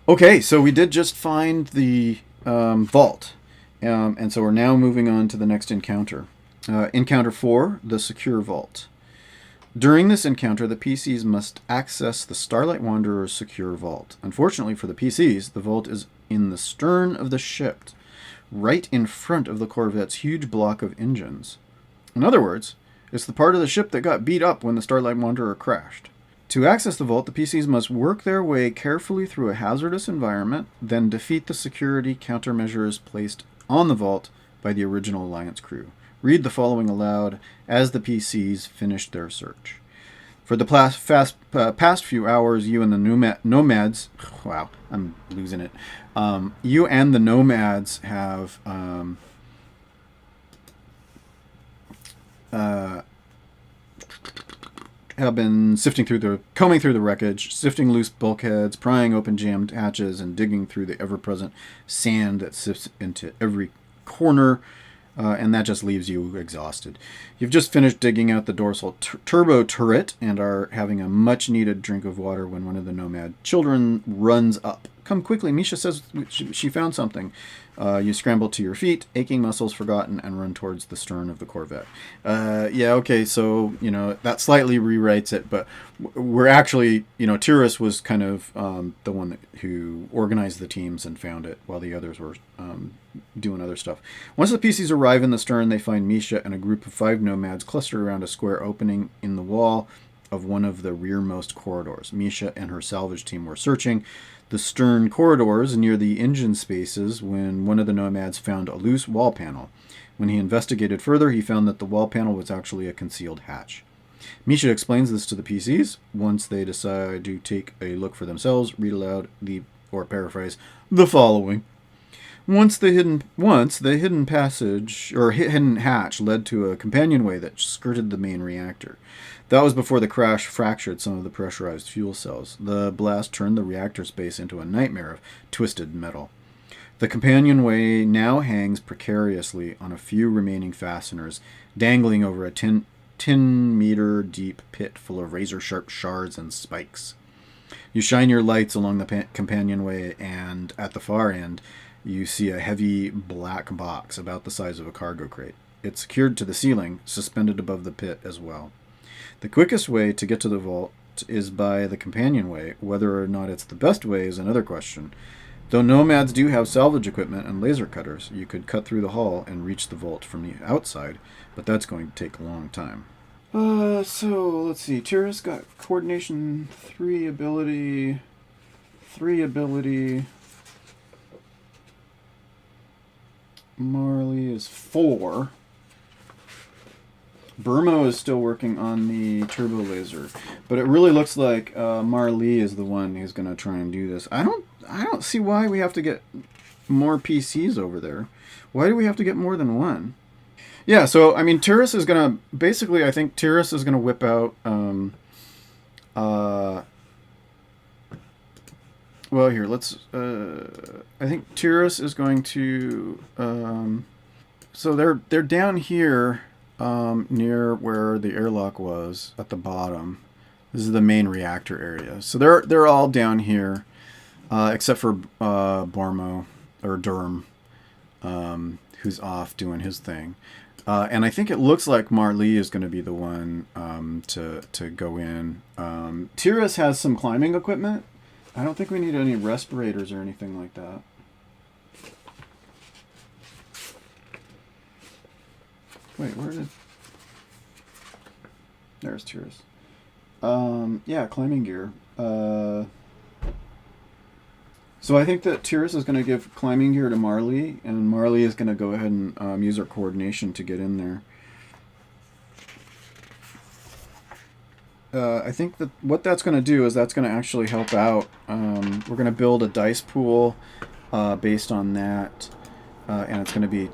Okay, so we did just find the vault. And so we're now moving on to the next encounter. Encounter 4, the secure vault. During this encounter, the PCs must access the Starlight Wanderer's secure vault. Unfortunately for the PCs, the vault is in the stern of the ship, right in front of the Corvette's huge block of engines. In other words, it's the part of the ship that got beat up when the Starlight Wanderer crashed. To access the vault, the PCs must work their way carefully through a hazardous environment, then defeat the security countermeasures placed on the vault by the original Alliance crew. Read the following aloud as the PCs finish their search. For the past few hours, you and the nomads, wow, I'm losing it. You and the nomads uh, have been combing through the wreckage, sifting loose bulkheads, prying open jammed hatches, and digging through the ever-present sand that sifts into every corner, and that just leaves you exhausted. You've just finished digging out the dorsal turbo turret and are having a much-needed drink of water when one of the nomad children runs up. Come quickly, Misha says she found something. You scramble to your feet, aching muscles forgotten, and run towards the stern of the Corvette. Yeah, okay, so, that slightly rewrites it, but we're actually, Tyrus was kind of the one who organized the teams and found it, while the others were doing other stuff. Once the PCs arrive in the stern, they find Misha and a group of 5 nomads clustered around a square opening in the wall of one of the rearmost corridors. Misha and her salvage team were searching the stern corridors near the engine spaces when one of the nomads found a loose wall panel. When he investigated further, he found that the wall panel was actually a concealed hatch. Misha explains this to the PCs. Once they decide to take a look for themselves, read aloud or paraphrase, the following. Once the hidden passage or hidden hatch led to a companionway that skirted the main reactor. That was before the crash fractured some of the pressurized fuel cells. The blast turned the reactor space into a nightmare of twisted metal. The companionway now hangs precariously on a few remaining fasteners, dangling over a 10-meter deep pit full of razor-sharp shards and spikes. You shine your lights along the companionway, and at the far end, you see a heavy black box about the size of a cargo crate. It's secured to the ceiling, suspended above the pit as well. The quickest way to get to the vault is by the companionway. Whether or not it's the best way is another question. Though nomads do have salvage equipment and laser cutters, you could cut through the hull and reach the vault from the outside, but that's going to take a long time. So let's see. Tyrus got coordination 3 ability. Marley is 4. Burmo is still working on the turbo laser, but it really looks like Marley is the one who's going to try and do this. I don't see why we have to get more PCs over there. Why do we have to get more than one? Yeah, so I mean, Tyrus is going to basically. I think Tyrus is going to whip out. Well, here let's. I think Tyrus is going to. So they're down here. Near where the airlock was at the bottom. This is the main reactor area. So they're all down here, except for Bormo or Durham, who's off doing his thing. And I think it looks like Marley is going to be the one to go in. Tyrus has some climbing equipment. I don't think we need any respirators or anything like that. Wait, where did... There's Tyrus. Yeah, climbing gear. So I think that Tyrus is going to give climbing gear to Marley, and Marley is going to go ahead and use her coordination to get in there. I think that what that's going to do is that's going to actually help out. We're going to build a dice pool based on that, and it's going to be...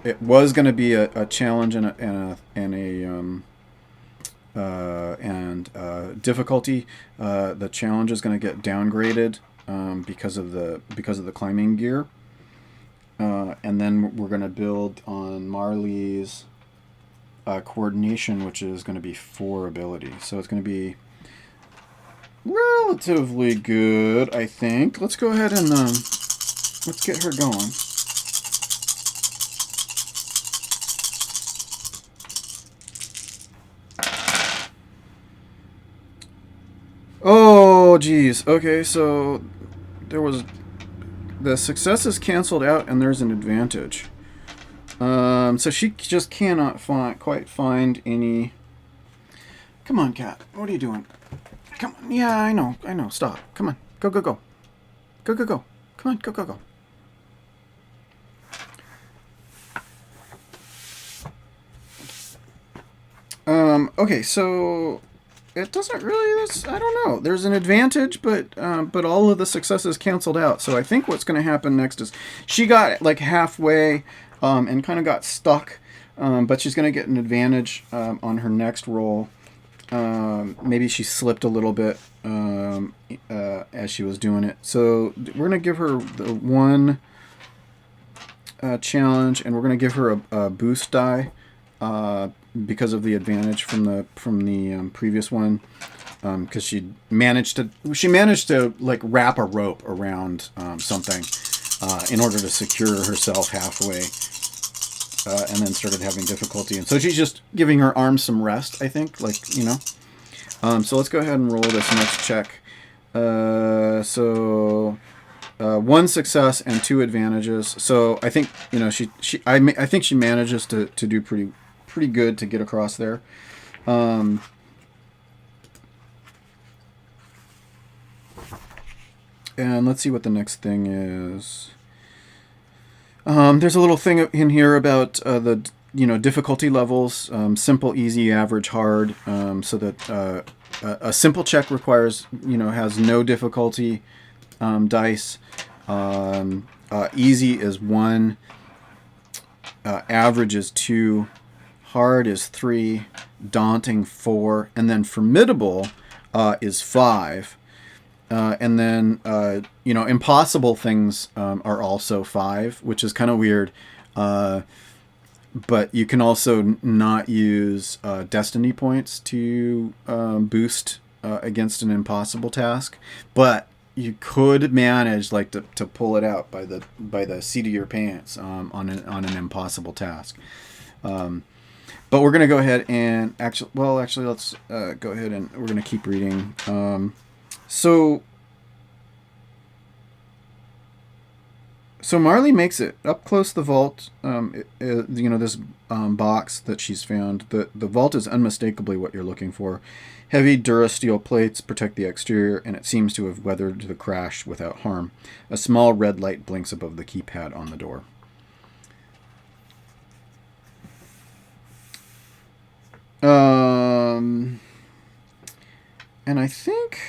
it was going to be a challenge and difficulty. The challenge is going to get downgraded because of the climbing gear, and then we're going to build on Marley's coordination, which is going to be 4 ability. So it's going to be relatively good, I think. Let's go ahead and let's get her going. Oh, geez. Okay, so there was the success is canceled out, and there's an advantage. So she just cannot quite find any. Come on, cat. What are you doing? Come on. Yeah, I know. Stop. Come on. Go. Go. Come on. Go. Okay, so it doesn't really. I don't know. There's an advantage, but all of the successes canceled out. So I think what's going to happen next is she got like halfway, and kind of got stuck. But she's going to get an advantage on her next roll. Maybe she slipped a little bit as she was doing it. So we're going to give her the one challenge, and we're going to give her a boost die because of the advantage from the previous one. Because she managed to like wrap a rope around something in order to secure herself halfway. And then started having difficulty. And so she's just giving her arms some rest, I think, like, you know. So let's go ahead and roll this next check. One success and 2 advantages. So I think, you know, I think she manages to do pretty good to get across there. And let's see what the next thing is. There's a little thing in here about the difficulty levels: simple, easy, average, hard. So that a simple check requires has no difficulty dice. Easy is 1. Average is 2. Hard is 3. Daunting 4, and then formidable is 5. And then, impossible things are also 5, which is kind of weird. But you can also not use destiny points to boost against an impossible task. But you could manage to pull it out by the seat of your pants on an impossible task. But we're going to go ahead and actually, let's go ahead and we're going to keep reading. So Marley makes it up close to the vault. This box that she's found. The vault is unmistakably what you're looking for. Heavy durasteel plates protect the exterior, and it seems to have weathered the crash without harm. A small red light blinks above the keypad on the door. And I think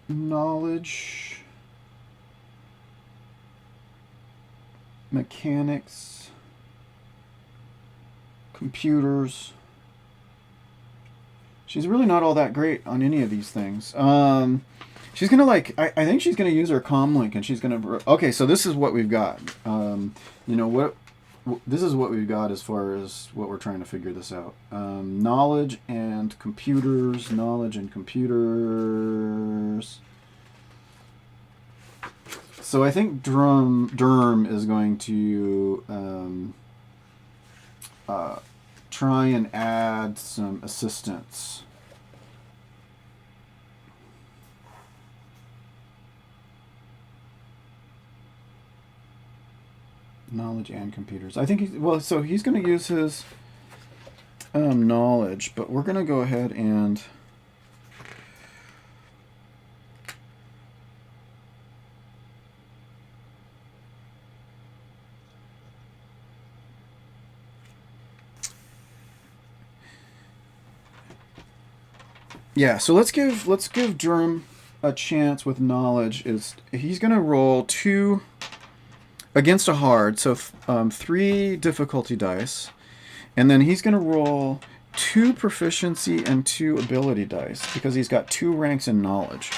knowledge, mechanics, computers. She's really not all that great on any of these things. She's gonna I think she's gonna use her comm link, and she's gonna. Okay, so this is what we've got. This is what we've got as far as what we're trying to figure this out. Knowledge and computers. So I think Durm is going to try and add some assistance. Knowledge and computers. I think he's going to use his knowledge, but we're going to go ahead and so let's give Durham a chance with knowledge. He's going to roll 2 against a hard, so 3 difficulty dice, and then he's going to roll 2 proficiency and 2 ability dice because he's got 2 ranks in knowledge.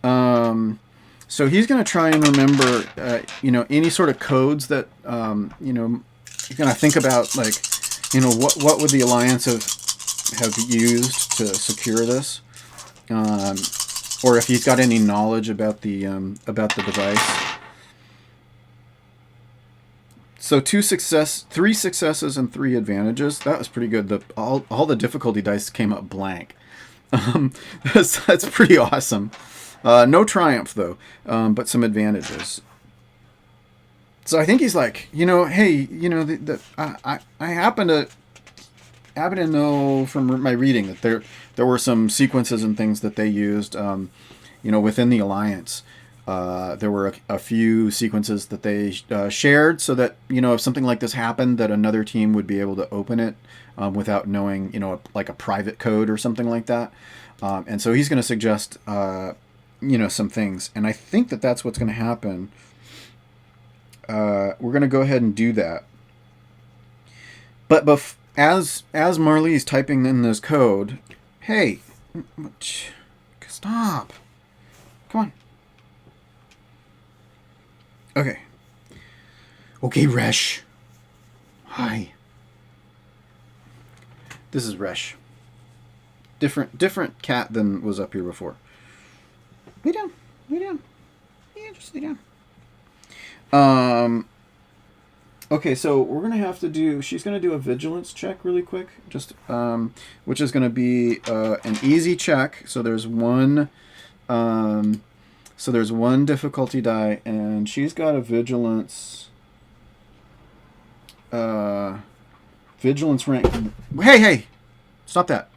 So he's going to try and remember, any sort of codes that gonna think about, like, what would the Alliance have used to secure this, or if he's got any knowledge about the device. So 3 successes and 3 advantages. That was pretty good. All the difficulty dice came up blank. That's pretty awesome. No triumph though, but some advantages. So I think he's like, hey, I happen to know from my reading that there were some sequences and things that they used, within the Alliance. There were a few sequences that they shared so that, if something like this happened, that another team would be able to open it without knowing, like a private code or something like that. And so he's going to suggest, some things. And I think that that's what's going to happen. We're going to go ahead and do that. But as Marley's typing in this code, hey, stop. Come on. Okay. Okay, Resh. Hi. This is Resh. Different cat than was up here before. Lay down. Yeah, just lay down. Okay, so we're gonna have to do. She's gonna do a vigilance check really quick, just which is gonna be an easy check. So there's one. So there's one difficulty die, and she's got a vigilance. Vigilance rank. Hey! Stop that.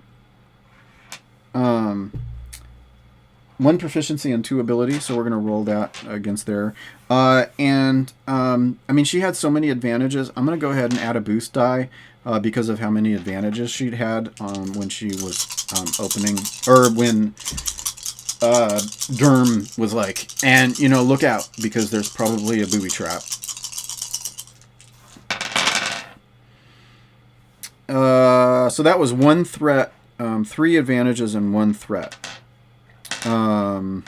1 proficiency and 2 ability, so we're gonna roll that against there. She had so many advantages. I'm gonna go ahead and add a boost die because of how many advantages she'd had when she was opening, or when Derm was like, and look out because there's probably a booby trap. So that was 1 threat, 3 advantages and 1 threat. So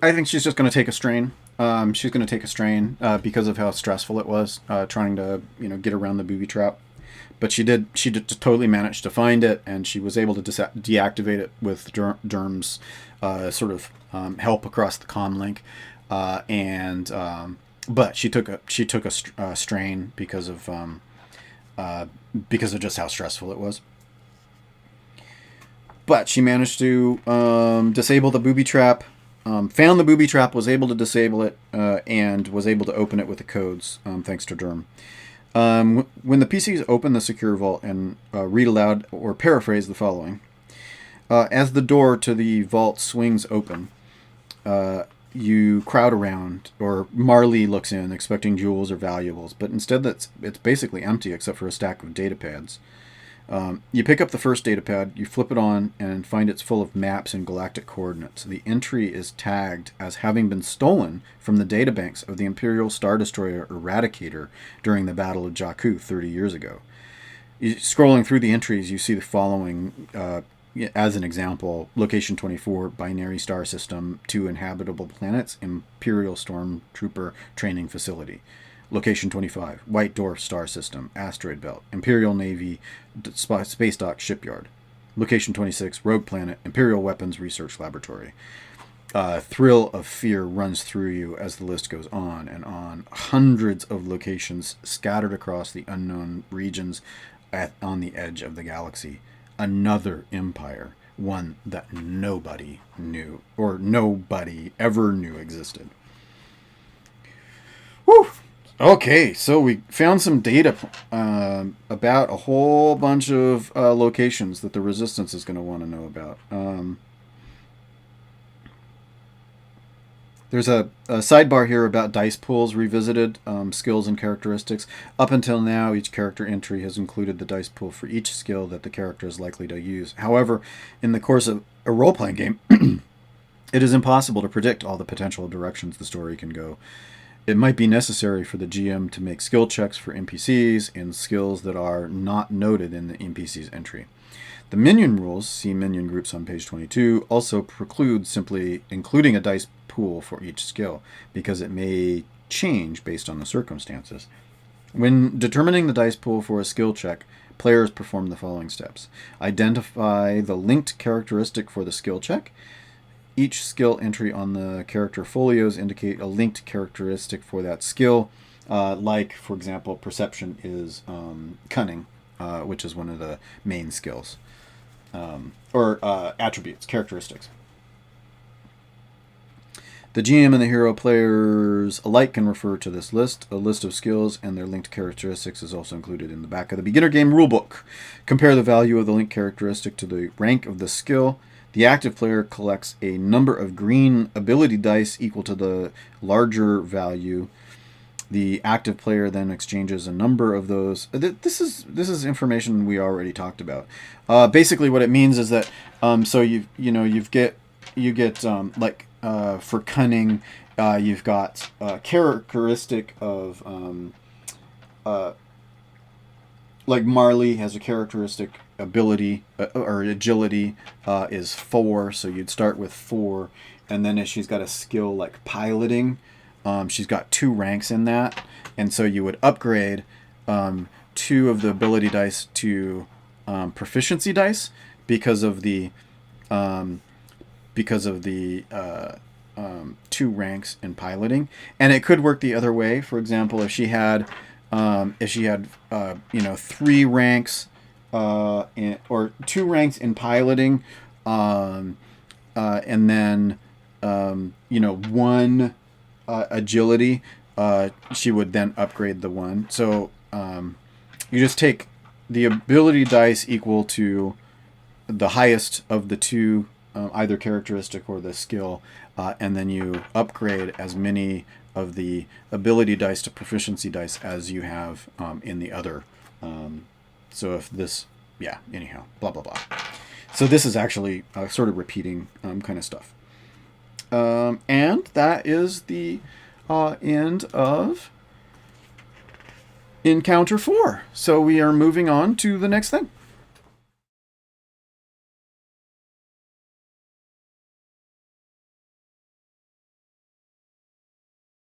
I think she's just going to take a strain. She's going to take a strain because of how stressful it was trying to get around the booby trap. But she did totally manage to find it, and she was able to deactivate it with Derm's sort of help across the comm link. But she took a strain because of just how stressful it was. But she managed to disable the booby trap, found the booby trap, was able to disable it, and was able to open it with the codes, thanks to Derm. When the PCs open the secure vault, and read aloud or paraphrase the following. As the door to the vault swings open, you crowd around, or Marley looks in expecting jewels or valuables, but instead it's basically empty except for a stack of data pads. You pick up the first data pad, you flip it on, and find it's full of maps and galactic coordinates. The entry is tagged as having been stolen from the databanks of the Imperial Star Destroyer Eradicator during the Battle of Jakku 30 years ago. Scrolling through the entries, you see the following, as an example: Location 24, Binary Star System, 2 inhabitable planets, Imperial Stormtrooper Training Facility. Location 25, White Dwarf Star System, Asteroid Belt, Imperial Navy, Space Dock Shipyard. Location 26, Rogue Planet, Imperial Weapons Research Laboratory. Thrill of fear runs through you as the list goes on and on. Hundreds of locations scattered across the unknown regions on the edge of the galaxy. Another empire, one that nobody knew, or nobody ever knew existed. Whew! Okay, so we found some data about a whole bunch of locations that the Resistance is going to want to know about. There's a sidebar here about dice pools revisited, skills and characteristics. Up until now, each character entry has included the dice pool for each skill that the character is likely to use. However, in the course of a role-playing game, it is impossible to predict all the potential directions the story can go. It might be necessary for the GM to make skill checks for NPCs and skills that are not noted in the NPC's entry. The minion rules, see minion groups on page 22, also preclude simply including a dice pool for each skill, because it may change based on the circumstances. When determining the dice pool for a skill check, players perform the following steps. Identify the linked characteristic for the skill check. Each skill entry on the character folios indicate a linked characteristic for that skill. Like, for example, perception is cunning, which is one of the main skills. Or attributes, characteristics. The GM and the hero players alike can refer to this list. A list of skills and their linked characteristics is also included in the back of the beginner game rulebook. Compare the value of the linked characteristic to the rank of the skill. The active player collects a number of green ability dice equal to the larger value. The active player then exchanges a number of those. This is information we already talked about. Basically, what it means is that so you get like for cunning, you've got characteristic of like Marley has a characteristic ability or agility is 4, so you'd start with 4, and then she's got a skill like piloting. She's got 2 ranks in that, and so you would upgrade 2 of the ability dice to proficiency dice because of the 2 ranks in piloting. And it could work the other way. For example, if she had 3 ranks or 2 ranks in piloting, and then 1 agility, she would then upgrade the 1. So you just take the ability dice equal to the highest of the 2, either characteristic or the skill, and then you upgrade as many of the ability dice to proficiency dice as you have in the other. So if this, anyhow, blah, blah, blah. So this is actually sort of repeating kind of stuff. And that is the end of Encounter 4. So we are moving on to the next thing.